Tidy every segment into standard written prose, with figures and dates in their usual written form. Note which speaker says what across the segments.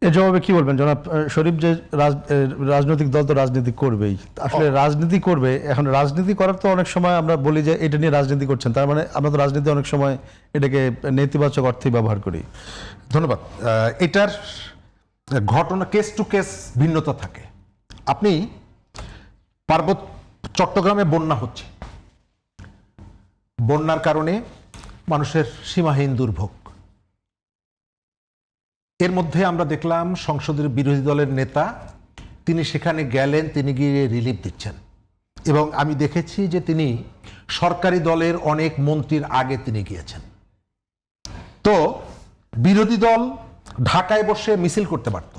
Speaker 1: এর জবাবে কি বলবেন জনাব শরীফ? যে রাজনৈতিক দল তো রাজনীতি করবেই, আসলে রাজনীতি করবে, এখন রাজনীতি করার তো অনেক সময় আমরা বলি যে এটা নিয়ে রাজনীতি করছেন, তার মানে আমরা তো রাজনীতি অনেক সময় এটাকে নেতিবাচক অর্থে ব্যবহার করি।
Speaker 2: ধন্যবাদ। এটার ঘটনা কেস টু কেস ভিন্নতা থাকে। আপনি চট্টগ্রামে বন্যা হচ্ছে, বন্যার কারণে মানুষের সীমাহীন দুর্ভোগ। এর মধ্যে আমরা দেখলাম সংসদের বিরোধী দলের নেতা তিনি সেখানে গেলেন, তিনি গিয়ে রিলিফ দিচ্ছেন, এবং আমি দেখেছি যে তিনি সরকারি দলের অনেক মন্ত্রীর আগে তিনি গিয়েছেন। তো বিরোধী দল ঢাকায় বসে মিছিল করতে পারত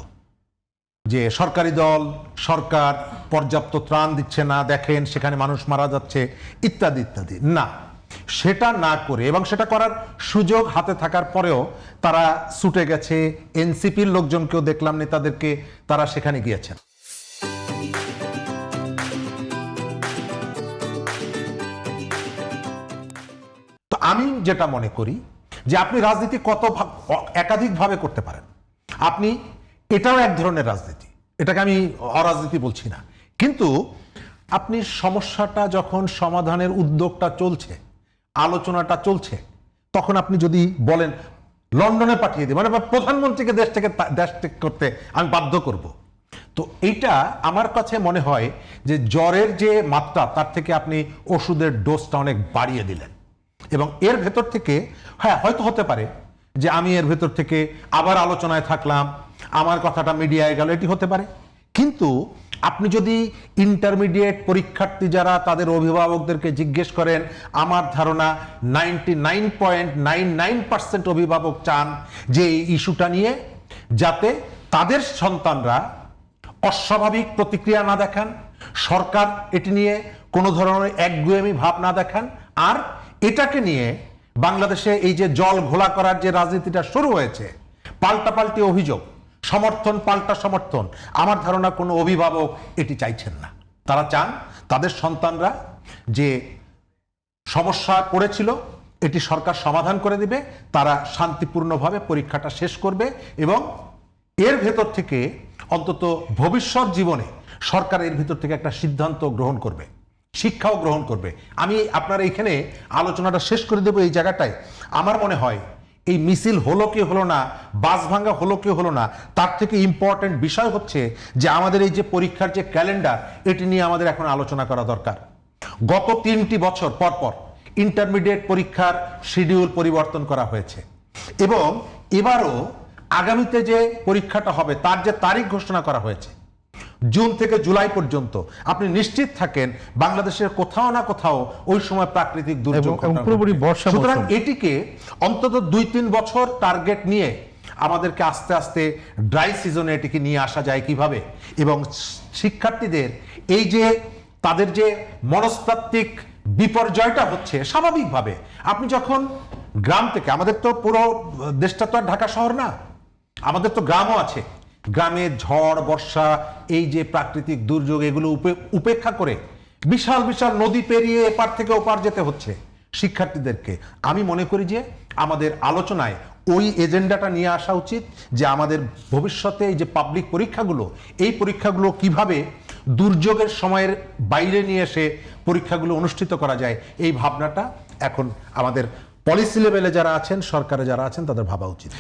Speaker 2: যে সরকারি দল, সরকার পর্যাপ্ত ত্রাণ দিচ্ছে না, দেখেন সেখানে মানুষ মারা যাচ্ছে ইত্যাদি ইত্যাদি। না, সেটা না করে, এবং সেটা করার সুযোগ হাতে থাকার পরেও তারা ছুটে গেছে। এনসিপির লোকজনকেও দেখলাম, নেতাদেরকে, তারা সেখানে গিয়েছেন। তো আমি যেটা মনে করি যে আপনি রাজনীতি একাধিকভাবে করতে পারেন। আপনি এটাও এক ধরনের রাজনীতি, এটাকে আমি অরাজনীতি বলছি না, কিন্তু আপনি সমস্যাটা যখন সমাধানের উদ্যোগটা চলছে, আলোচনাটা চলছে, তখন আপনি যদি বলেন লন্ডনে পাঠিয়ে দিই, মানে প্রধানমন্ত্রীকে দেশ থেকে করতে আমি বাধ্য করব, তো এইটা আমার কাছে মনে হয় যে জ্বরের যে মাত্রা তার থেকে আপনি ওষুধের ডোজটা অনেক বাড়িয়ে দিলেন। এবং এর ভেতর থেকে হ্যাঁ হয়তো হতে পারে যে আমি এর ভেতর থেকে আবার আলোচনায় থাকলাম, আমার কথাটা মিডিয়ায় গেল, এটি হতে পারে। কিন্তু আপনি যদি ইন্টারমিডিয়েট পরীক্ষার্থী যারা তাদের অভিভাবকদেরকে জিজ্ঞেস করেন, আমার ধারণা 99.99% অভিভাবক চান যে এই ইস্যুটা নিয়ে যাতে তাদের সন্তানরা অস্বাভাবিক প্রতিক্রিয়া না দেখান, সরকার এটি নিয়ে কোনো ধরনের একগুঁয়েমি ভাব না দেখান, আর এটাকে নিয়ে বাংলাদেশে এই যে জল ঘোলা করার যে রাজনীতিটা শুরু হয়েছে, পাল্টাপাল্টি অভিযোগ, সমর্থন পাল্টা সমর্থন, আমার ধারণা কোনো অভিভাবক এটি চাইছেন না। তারা চান তাদের সন্তানরা যে সমস্যা পড়েছিল এটি সরকার সমাধান করে দিবে, তারা শান্তিপূর্ণভাবে পরীক্ষাটা শেষ করবে, এবং এর ভেতর থেকে অন্তত ভবিষ্যৎ জীবনে সরকার এর ভিতর থেকে একটা সিদ্ধান্ত গ্রহণ করবে, শিক্ষাও গ্রহণ করবে। আমি আপনার এইখানে আলোচনাটা শেষ করে দেবো এই জায়গাটায়। আমার মনে হয় এই মিছিল হলো কি হলো না, বাস ভাঙা হলো কি হলো না, তার থেকে ইম্পর্টেন্ট বিষয় হচ্ছে যে আমাদের এই যে পরীক্ষার যে ক্যালেন্ডার, এটি নিয়ে আমাদের এখন আলোচনা করা দরকার। গত 3টি বছর পর পর ইন্টারমিডিয়েট পরীক্ষার শিডিউল পরিবর্তন করা হয়েছে, এবং এবারও আগামীতে যে পরীক্ষাটা হবে তার যে তারিখ ঘোষণা করা হয়েছে জুন থেকে জুলাই পর্যন্ত, আপনি নিশ্চিত থাকেন বাংলাদেশের কোথাও না কোথাও ওই সময় প্রাকৃতিক দুর্যোগ, সুতরাং এটিকে অন্তত 2-3 বছর টার্গেট নিয়ে আমাদেরকে আস্তে আস্তে ড্রাই সিজনে এটিকে নিয়ে আসা যায় কিভাবে, এবং শিক্ষার্থীদের এই যে তাদের যে মনস্তাত্ত্বিক বিপর্যয়টা হচ্ছে স্বাভাবিকভাবে, আপনি যখন গ্রাম থেকে, আমাদের তো পুরো দেশটা তো আর ঢাকা শহর না, আমাদের তো গ্রামও আছে, গ্রামে ঝড় বর্ষা এই যে প্রাকৃতিক দুর্যোগ এগুলো উপেক্ষা করে বিশাল বিশাল নদী পেরিয়ে এপার থেকে ওপার যেতে হচ্ছে শিক্ষার্থীদেরকে। আমি মনে করি যে আমাদের আলোচনায় ওই এজেন্ডাটা নিয়ে আসা উচিত যে আমাদের ভবিষ্যতে এই যে পাবলিক পরীক্ষাগুলো, এই পরীক্ষাগুলো কিভাবে দুর্যোগের সময়ের বাইরে নিয়ে এসে পরীক্ষাগুলো অনুষ্ঠিত করা যায়, এই ভাবনাটা এখন আমাদের পলিসি লেভেলে যারা আছেন, সরকারে যারা আছেন, তাদের ভাবা উচিত।